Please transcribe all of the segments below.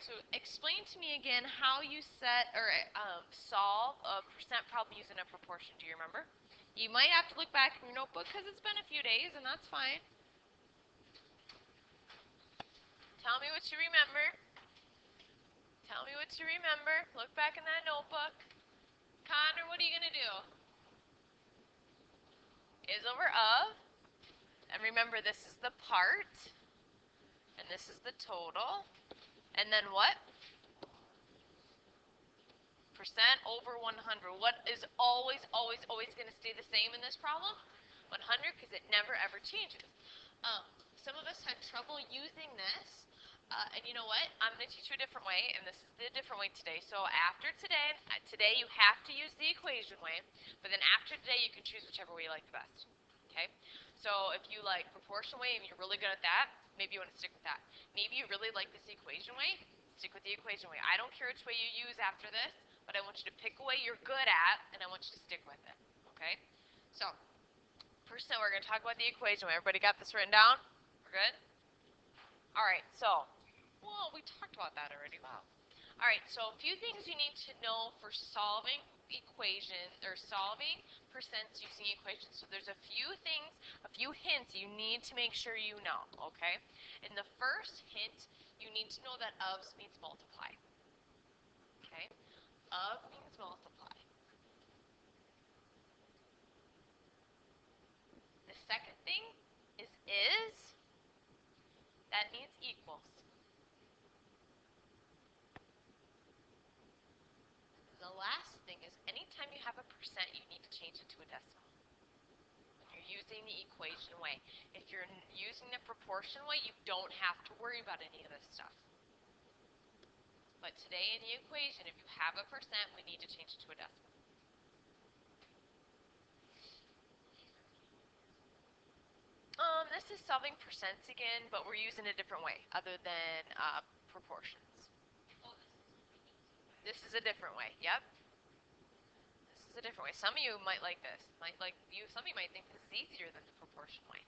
so explain to me again how you set or solve a percent problem using a proportion. Do you remember? You might have to look back in your notebook because it's been a few days, and that's fine. Tell me what you remember. Tell me what you remember. Look back in that notebook. Connor, what are you going to do? Is over of. And remember, this is the part. And this is the total. And then what? Percent over 100. What is always, always, always going to stay the same in this problem? 100, because it never, ever changes. Some of us had trouble using this. And you know what? I'm going to teach you a different way, and this is the different way today. So after today you have to use the equation way, but then after today you can choose whichever way you like the best. Okay? So if you like proportion way and you're really good at that, maybe you want to stick with that. Maybe you really like this equation way, stick with the equation way. I don't care which way you use after this, but I want you to pick a way you're good at, and I want you to stick with it. Okay? So, first we're going to talk about the equation way. Everybody got this written down? We're good? Alright, so, well, we talked about that already. Wow. Alright, so a few things you need to know for solving equations, or solving percents using equations. So there's a few things, a few hints you need to make sure you know, okay? And the first hint, you need to know that ofs means multiply. Okay? Of means multiply. The second thing is, that means equals. The last thing is, anytime you have a percent, you need to change it to a decimal. When you're using the equation way. If you're using the proportion way, you don't have to worry about any of this stuff. But today in the equation, if you have a percent, we need to change it to a decimal. This is solving percents again, but we're using a different way other than proportions. This is a different way. Yep. This is a different way. Some of you might like this. Some of you might think this is easier than the proportion way.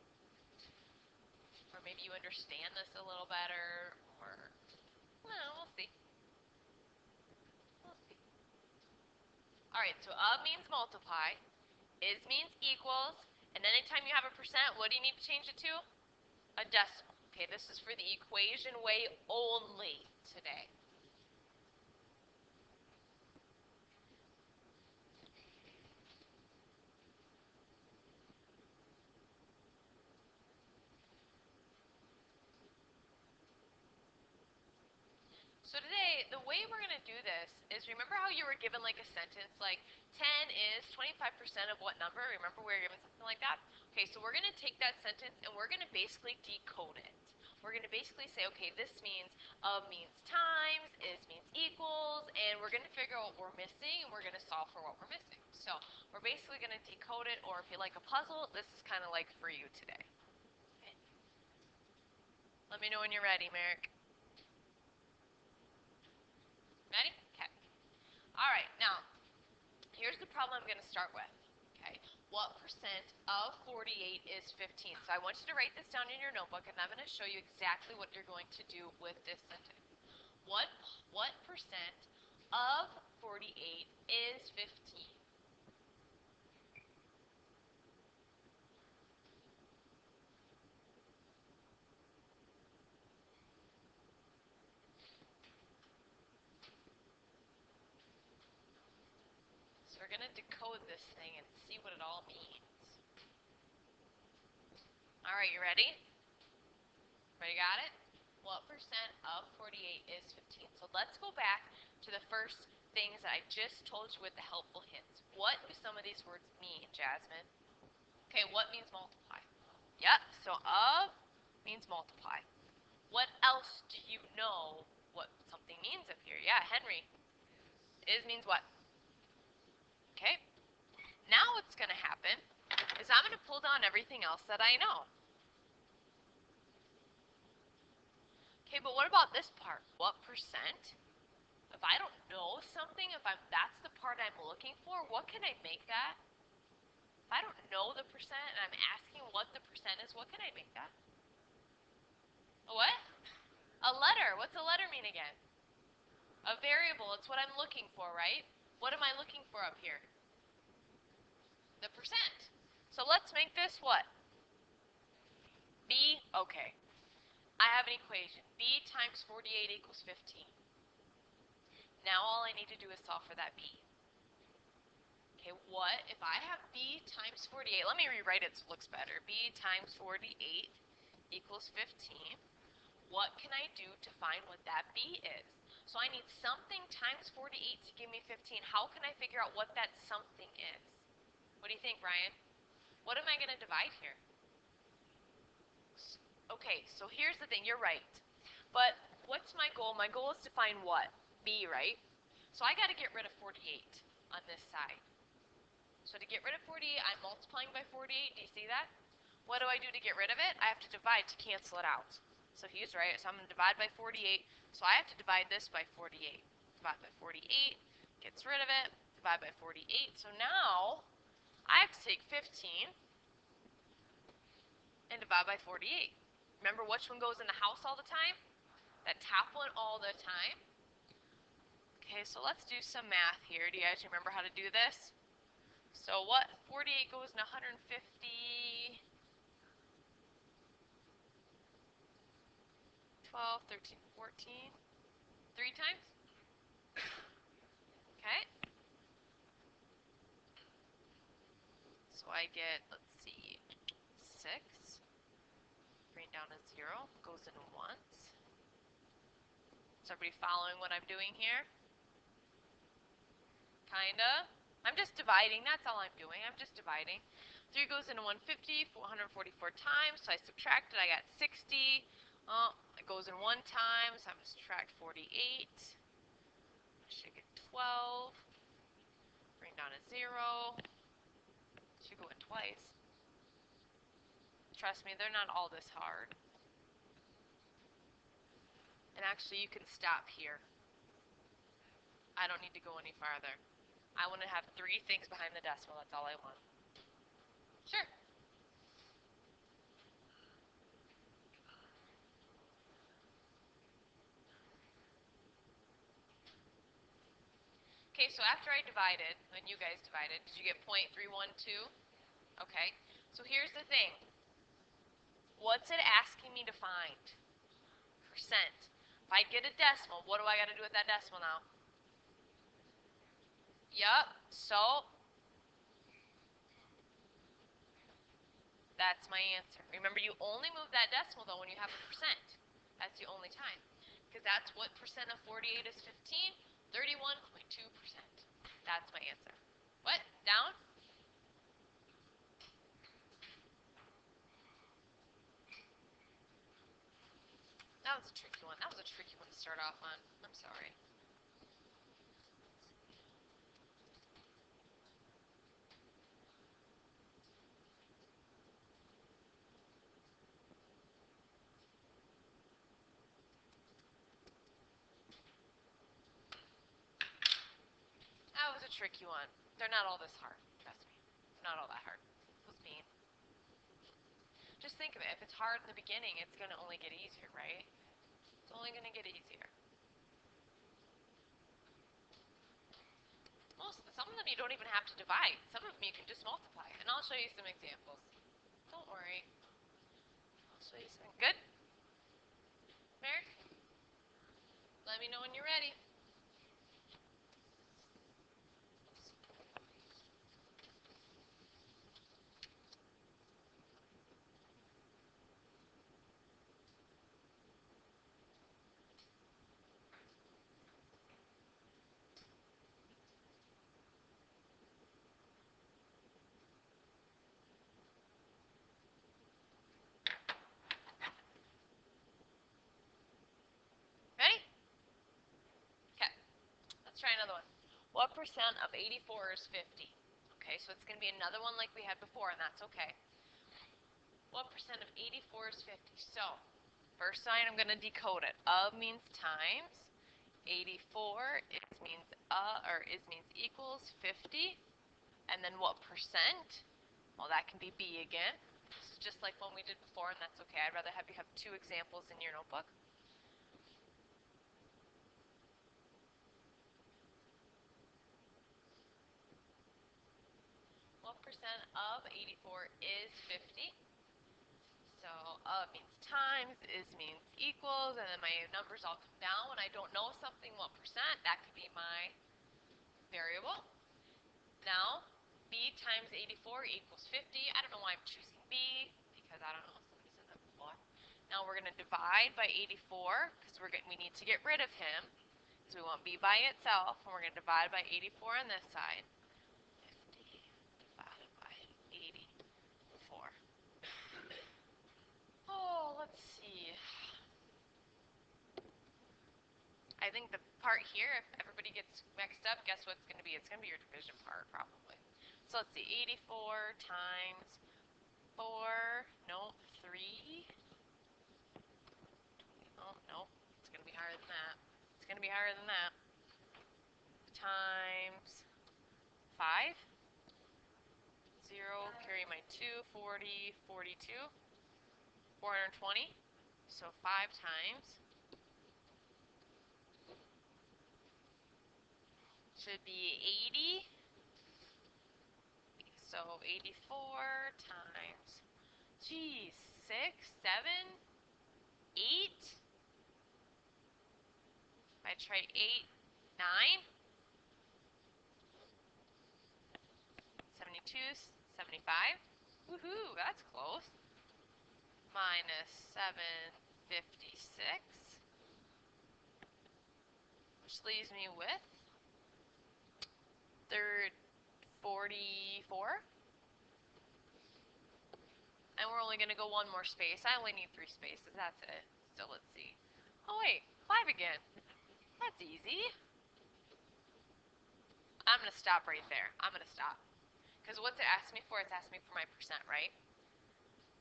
Or maybe you understand this a little better, or well, we'll see. We'll see. All right. So of means multiply. Is means equals. And anytime you have a percent, what do you need to change it to? A decimal. Okay, this is for the equation way only today. So today, the way we're going to do this is, remember how you were given like a sentence, like 10 is 25% of what number? Remember we were given something like that? Okay, so we're going to take that sentence and we're going to basically decode it. We're going to basically say, okay, this means of means times, is means equals, and we're going to figure out what we're missing, and we're going to solve for what we're missing. So we're basically going to decode it, or if you like a puzzle, this is kind of like for you today. Okay. Let me know when you're ready, Merrick. Ready? Okay. All right, now, here's the problem I'm going to start with. Okay, what percent of 48 is 15? So I want you to write this down in your notebook, and I'm going to show you exactly what you're going to do with this sentence. What percent of 48 is 15? So we're going to decode this thing and see what it all means. All right, you ready? Everybody got it? What percent of 48 is 15? So let's go back to the first things that I just told you with the helpful hints. What do some of these words mean, Jasmine? Okay, what means multiply? Yep, so of means multiply. What else do you know what something means up here? Yeah, Henry. Is means what? Okay. Now what's going to happen is I'm going to pull down everything else that I know. Okay, but what about this part? What percent? If I don't know something, that's the part I'm looking for, what can I make that? If I don't know the percent and I'm asking what the percent is, what can I make that? A what? A letter. What's a letter mean again? A variable, it's what I'm looking for, right? What am I looking for up here? The percent. So let's make this what? B, okay. I have an equation. B times 48 equals 15. Now all I need to do is solve for that B. Okay, what if I have B times 48? Let me rewrite it so it looks better. B times 48 equals 15. What can I do to find what that B is? So I need something times 48 to give me 15. How can I figure out what that something is? What do you think, Ryan? What am I going to divide here? Okay, so here's the thing. You're right. But what's my goal? My goal is to find what? B, right? So I got to get rid of 48 on this side. So to get rid of 48, I'm multiplying by 48. Do you see that? What do I do to get rid of it? I have to divide to cancel it out. So he's right. So I'm going to divide by 48. So I have to divide this by 48. Divide by 48. Gets rid of it. Divide by 48. So now I have to take 15 and divide by 48. Remember which one goes in the house all the time? That top one all the time. Okay, so let's do some math here. Do you guys remember how to do this? So what? 48 goes in 150. 12, 13, 14. 3 times? Okay. So I get, let's see, 6. Bring down a 0. Goes in once. Is everybody following what I'm doing here? Kinda. I'm just dividing. That's all I'm doing. I'm just dividing. 3 goes into 150, 444 times. So I subtract it. I got 60. It goes in 1 time. So I'm going to subtract 48. I should get 12. Bring down a 0. Should go in twice. Trust me, they're not all this hard. And actually, you can stop here. I don't need to go any farther. I want to have 3 things behind the decimal. That's all I want. Sure. Okay, so after I divided, when you guys divided, did you get 0.312? Okay, so here's the thing. What's it asking me to find? Percent. If I get a decimal, what do I got to do with that decimal now? Yup, so that's my answer. Remember, you only move that decimal, though, when you have a percent. That's the only time. Because that's what percent of 48 is 15? 31.2%. That's my answer. What? Down? That was a tricky one. That was a tricky one to start off on. I'm sorry. That was a tricky one. They're not all this hard. Trust me. They're not all that hard. It was mean. Just think of it. If it's hard in the beginning, it's going to only get easier, right? It's only going to get easier. Some of them you don't even have to divide. Some of them you can just multiply. And I'll show you some examples. Don't worry. I'll show you some. Good? Merrick? Let me know when you're ready. Ready? Okay. Let's try another one. What percent of 84 is 50? Okay, so it's going to be another one like we had before, and that's okay. What percent of 84 is 50? So, first sign, I'm going to decode it. Of means times. 84 means equals 50. And then what percent? Well, that can be B again. This is just like one we did before, and that's okay. I'd rather have you have 2 examples in your notebook. of 84 is 50. So means times, is means equals, and then my numbers all come down. When I don't know something, what percent, that could be my variable. Now, b times 84 equals 50. I don't know why I'm choosing b, because I don't know, somebody said that before. Now we're going to divide by 84, because we need to get rid of him. So we want b by itself, and we're going to divide by 84 on this side. 50 divided by 84. Oh, let's see. I think the part here, if everybody gets mixed up, guess what it's going to be? It's going to be your division part, probably. So let's see. 84 times 4, no, 3. Oh, no, it's going to be higher than that. It's going to be higher than that. Times 5. 0, carry my 2, 40, 42. 420. So 5 times should be 80. So 84 times, geez, 6, 7, 8. I try 8, 9. 72, 75. Woohoo, that's close. Minus 756. Which leaves me with third 44. And we're only going to go one more space. I only need 3 spaces. That's it. So let's see. Oh, wait. 5 again. That's easy. I'm going to stop right there. I'm going to stop. Because what's it asking me for? It's asking me for my percent, right?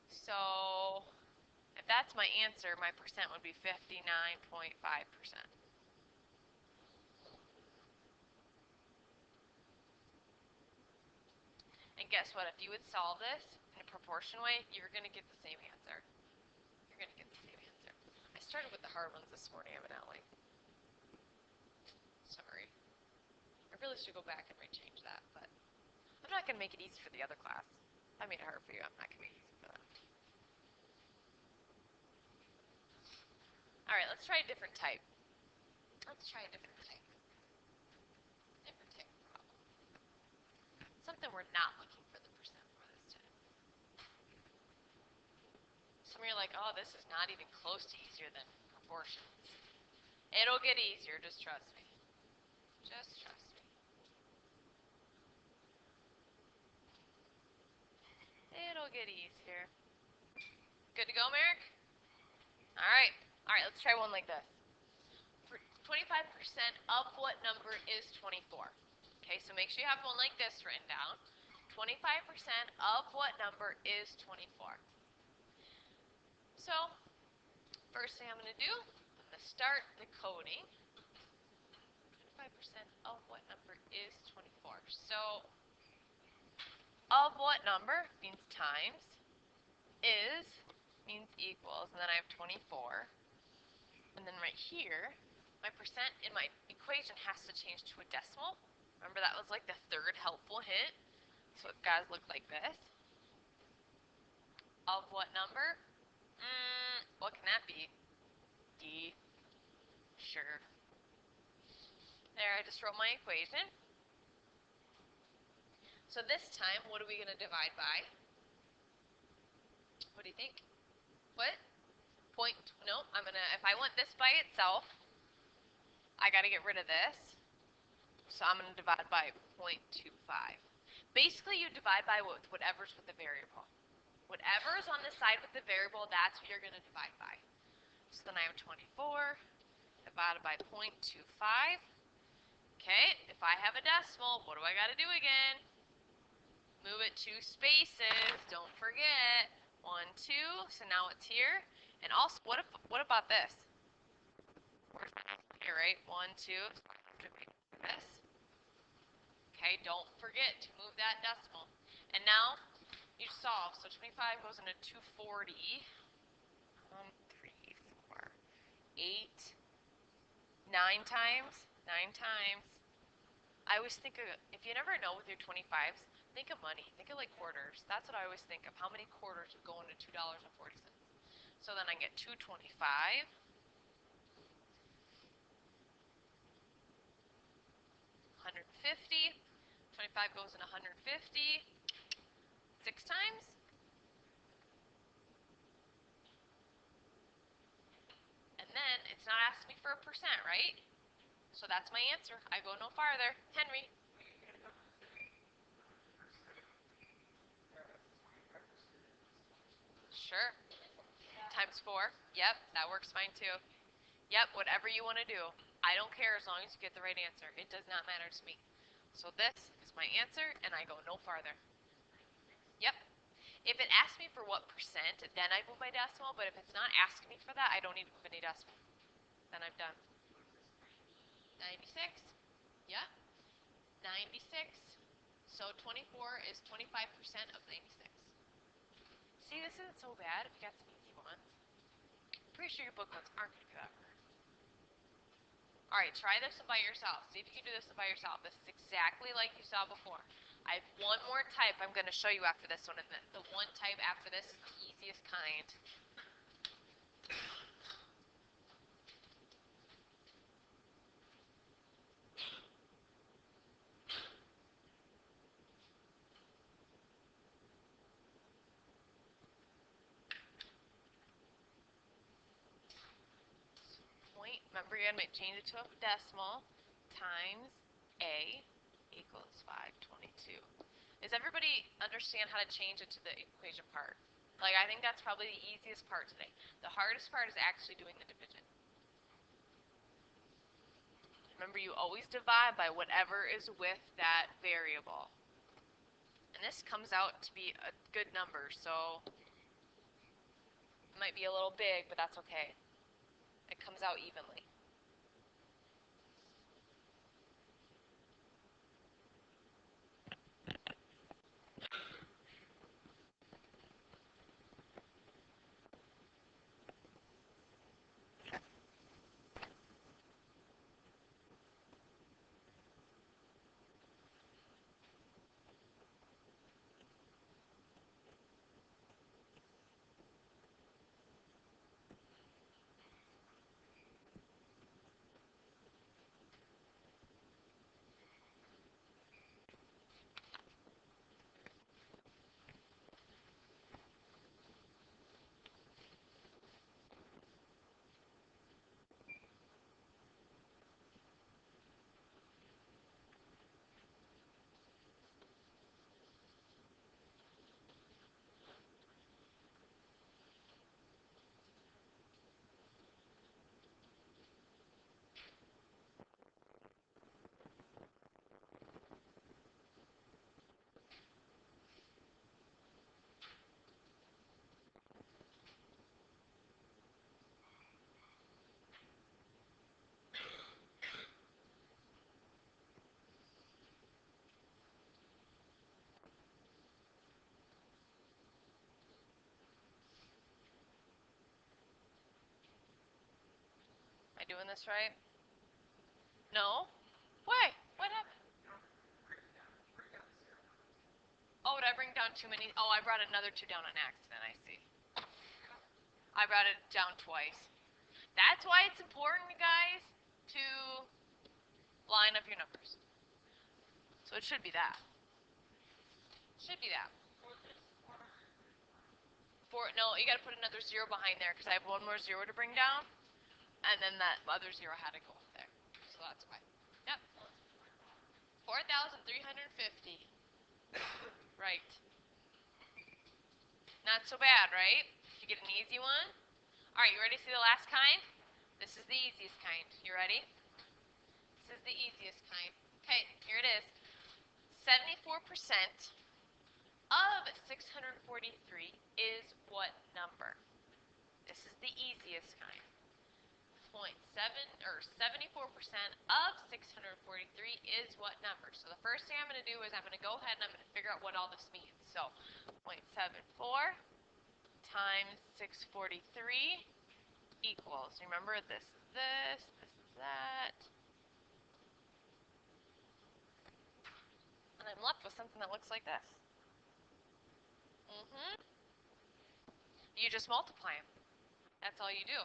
So if that's my answer, my percent would be 59.5%. And guess what? If you would solve this in a proportion way, you're going to get the same answer. You're going to get the same answer. I started with the hard ones this morning, evidently. Sorry. I really should go back and rechange that, but I'm not going to make it easy for the other class. I made it hard for you. I'm not going to make it easy for that. All right, let's try a different type. Let's try a different type. Different type of problem. Something we're not looking for the percent for this time. Some of you are like, oh, this is not even close to easier than proportions. It'll get easier, just trust me. Just trust me. It'll get easier. Good to go, Merrick? All right. All right, let's try one like this. 25% of what number is 24? Okay, so make sure you have one like this written down. 25% of what number is 24? So, first thing I'm going to do, I'm going to start the coding. 25% of what number is 24? So, of what number means times, is means equals, and then I have 24. And then right here, my percent in my equation has to change to a decimal. Remember, that was like the third helpful hint. So it guys look like this. Of what number? What can that be? D. Sure. There, I just wrote my equation. So this time, what are we going to divide by? What do you think? What? Point, no, if I want this by itself, I got to get rid of this. So I'm going to divide by 0.25. Basically, you divide by whatever's with the variable. Whatever's on the side with the variable, that's what you're going to divide by. So then I have 24 divided by 0.25. Okay, if I have a decimal, what do I got to do again? Move it 2 spaces. Don't forget. 1, 2. So now it's here. And also, what about this? Here, right? 1, 2. This. Okay, don't forget to move that decimal. And now you solve. So 25 goes into 240. 3, 4, 8, 9 times. 9 times. I always think if you never know with your 25s, Think of money. Think of like quarters. That's what I always think of. How many quarters would go into $2.40? So then I get 225. 150. 25 goes in 150. 6 times. And then it's not asking me for a percent, right? So that's my answer. I go no farther. Henry. Sure. Times 4. Yep, that works fine too. Yep, whatever you want to do. I don't care as long as you get the right answer. It does not matter to me. So this is my answer, and I go no farther. Yep. If it asks me for what percent, then I move my decimal, but if it's not asking me for that, I don't need to move any decimal. Then I'm done. 96. Yep. 96. So 24 is 25% of 96. See, this isn't so bad if you got some easy ones. Pretty sure your book notes aren't going to be that hard. Alright, try this one by yourself. See if you can do this one by yourself. This is exactly like you saw before. I have one more type I'm going to show you after this one, and the one type after this is the easiest kind. Point, remember you're going to change it to a decimal, times A equals 522. Does everybody understand how to change it to the equation part? Like, I think that's probably the easiest part today. The hardest part is actually doing the division. Remember, you always divide by whatever is with that variable. And this comes out to be a good number, so it might be a little big, but that's okay. It comes out evenly. Am I doing this right? No? Why? What happened? Oh, did I bring down too many? Oh, I brought another 2 down on accident, I see. I brought it down twice. That's why it's important, guys, to line up your numbers. So it should be that. Should be that. No, you gotta put another 0 behind there, because I have one more 0 to bring down, and then that other 0 had to go up there. So that's why. Yep. 4,350. Right. Not so bad, right? You get an easy one? Alright, you ready to see the last kind? This is the easiest kind. You ready? This is the easiest kind. Okay, here it is. 74% of 643 is what number? This is the easiest kind. 74% of 643 is what number? So the first thing I'm going to do is I'm going to go ahead and I'm going to figure out what all this means. So 0.74 times 643 equals, remember this is this is that, and I'm left with something that looks like this. You just multiply them. That's all you do.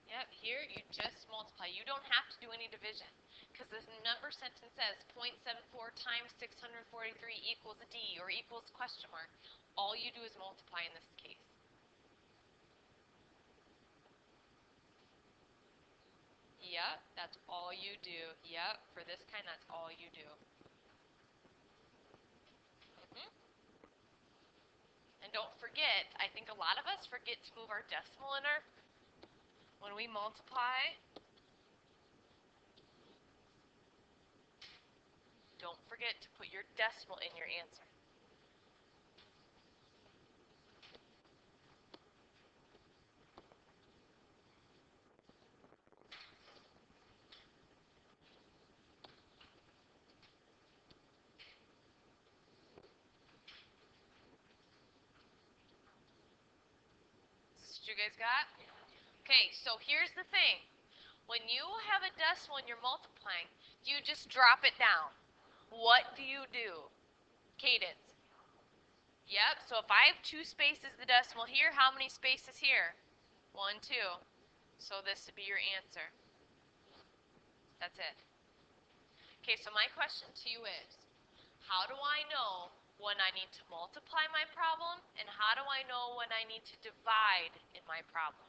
Yep, here you just multiply. You don't have to do any division because this number sentence says 0.74 times 643 equals a D or equals question mark. All you do is multiply in this case. Yep, that's all you do. Yep, for this kind, that's all you do. And don't forget, I think a lot of us forget to move our decimal in our, when we multiply. Don't forget to put your decimal in your answer. What you guys got? Okay, so here's the thing. When you have a decimal and you're multiplying, you just drop it down. What do you do? Cadence. Yep, so if I have 2 spaces the decimal here, how many spaces here? 1, 2. So this would be your answer. That's it. Okay, so my question to you is, how do I know when I need to multiply my problem, and how do I know when I need to divide in my problem?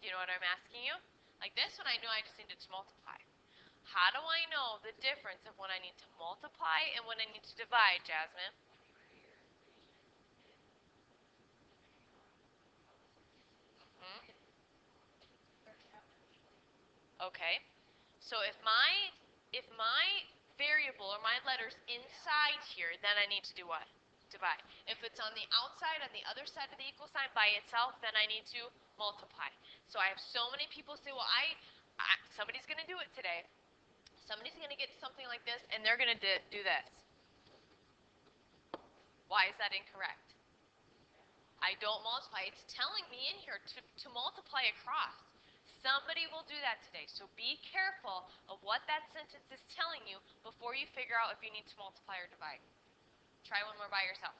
Do you know what I'm asking you? Like this one, I know I just need to multiply. How do I know the difference of when I need to multiply and when I need to divide, Jasmine? Okay. So if my variable or my letter's inside here, then I need to do what? Divide. If it's on the outside, on the other side of the equal sign by itself, then I need to multiply. So I have so many people say, well, somebody's going to do it today. Somebody's going to get something like this, and they're going to do this. Why is that incorrect? I don't multiply. It's telling me in here to multiply across. Somebody will do that today. So be careful of what that sentence is telling you before you figure out if you need to multiply or divide. Try one more by yourself.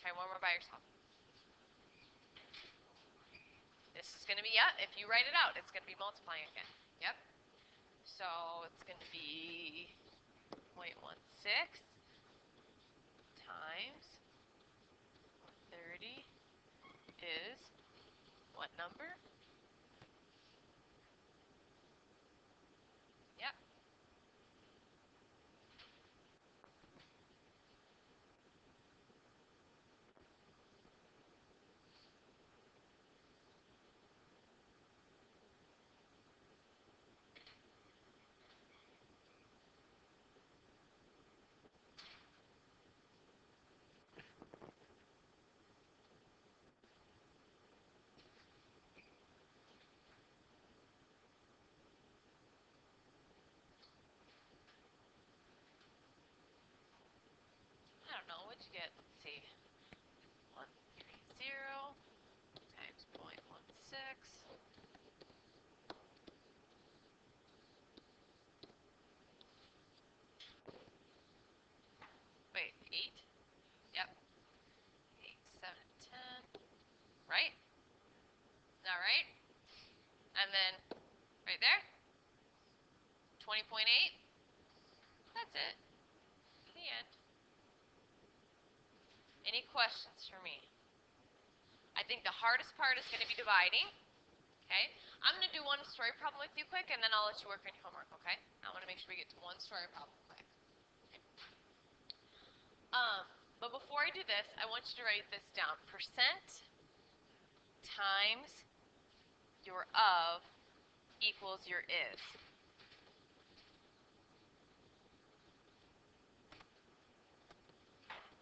Try one more by yourself. This is going to be, if you write it out, it's going to be multiplying again. Yep. So it's going to be 0.16 times 30 is what number? Yep. I don't know. What'd you get? Let's see. 130 times 0.16. Wait, 8? Yep. 8, 7, 10. Right? Is that right? And then, right there? 20.8? That's it. The end. Any questions for me? I think the hardest part is going to be dividing. Okay? I'm going to do one story problem with you quick, and then I'll let you work on your homework, okay? I want to make sure we get to one story problem quick. Okay. But before I do this, I want you to write this down. Percent times your of equals your is.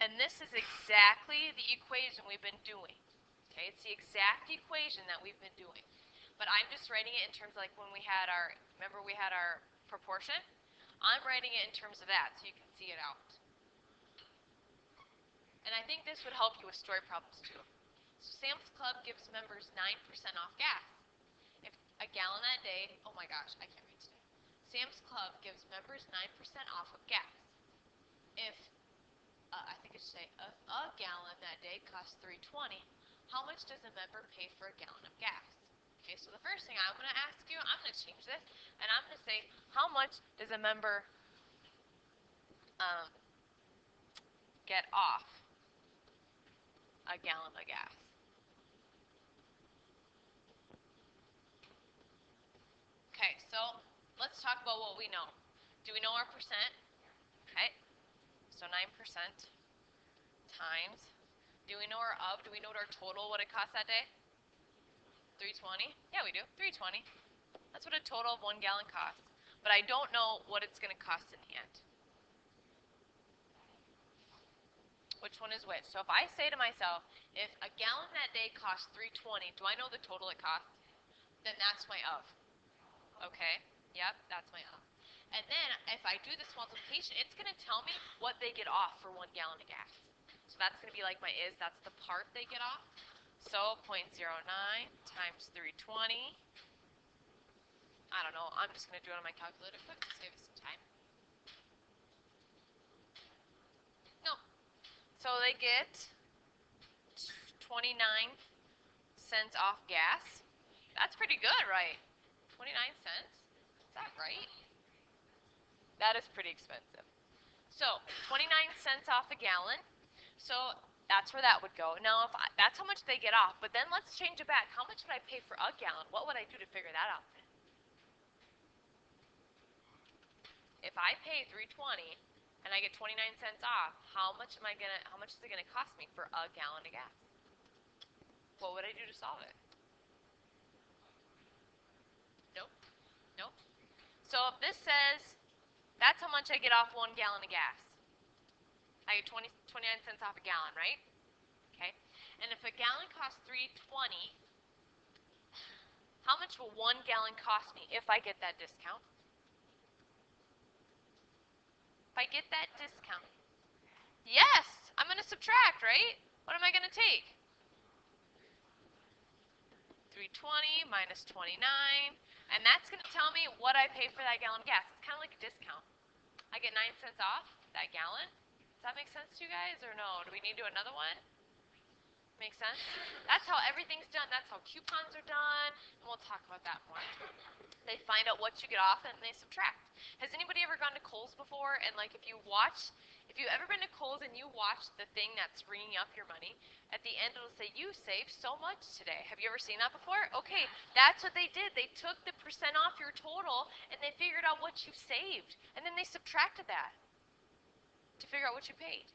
And this is exactly the equation we've been doing. Okay, it's the exact equation that we've been doing. But I'm just writing it in terms of like when we had our, remember we had our proportion? I'm writing it in terms of that so you can see it out. And I think this would help you with story problems too. So Sam's Club gives members 9% off gas. If a gallon that day, oh my gosh, I can't read today. Sam's Club gives members 9% off of gas. If I think it should say a gallon that day costs $3.20, how much does a member pay for a gallon of gas? Okay, so the first thing I'm going to ask you, I'm going to change this, and I'm going to say, how much does a member get off a gallon of gas? Okay, so let's talk about what we know. Do we know our percent? Okay, so 9% times. Do we know our of? Do we know our total, what it cost that day? 320? Yeah, we do. 320. That's what a total of 1 gallon costs. But I don't know what it's going to cost in the end. Which one is which? So if I say to myself, if a gallon that day costs 320, do I know the total it costs? Then that's my of. Okay? Yep, that's my of. And then if I do this multiplication, it's going to tell me what they get off for 1 gallon of gas. So that's going to be like my is. That's the part they get off. So 0.09 times 320. I don't know. I'm just going to do it on my calculator quick to save us some time. No. So they get 29 cents off gas. That's pretty good, right? 29 cents? Is that right? That is pretty expensive. So 29 cents off a gallon. So that's where that would go. Now, that's how much they get off. But then let's change it back. How much would I pay for a gallon? What would I do to figure that out? If I pay $3.20 and I get 29 cents off, how much is it gonna cost me for a gallon of gas? What would I do to solve it? Nope. Nope. So if this says that's how much I get off 1 gallon of gas, I get 29 cents off a gallon, right? Okay. And if a gallon costs $3.20, how much will 1 gallon cost me if I get that discount? If I get that discount, yes, I'm going to subtract, right? What am I going to take? 320 minus 29, and that's going to tell me what I pay for that gallon of gas. It's kind of like a discount. I get 9 cents off that gallon. Does that make sense to you guys, or no? Do we need to do another one? Make sense? That's how everything's done. That's how coupons are done, and we'll talk about that more. They find out what you get off, and they subtract. Has anybody ever gone to Kohl's before, and like if you've ever been to Kohl's and you watch the thing that's ringing up your money, at the end it'll say, you saved so much today. Have you ever seen that before? Okay, that's what they did. They took the percent off your total, and they figured out what you saved, and then they subtracted that to figure out what you paid.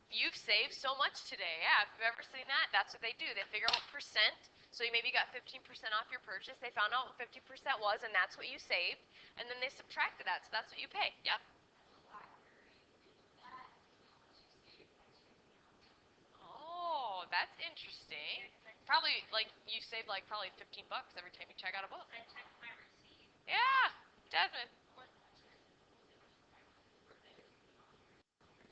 You've saved so much today. Yeah, if you've ever seen that, that's what they do. They figure out what percent. So you maybe got 15% off your purchase. They found out what 50% was, and that's what you saved. And then they subtracted that, so that's what you pay. Yep. Oh, that's interesting. Probably like you save like probably $15 every time you check out a book. Yeah, Desmond.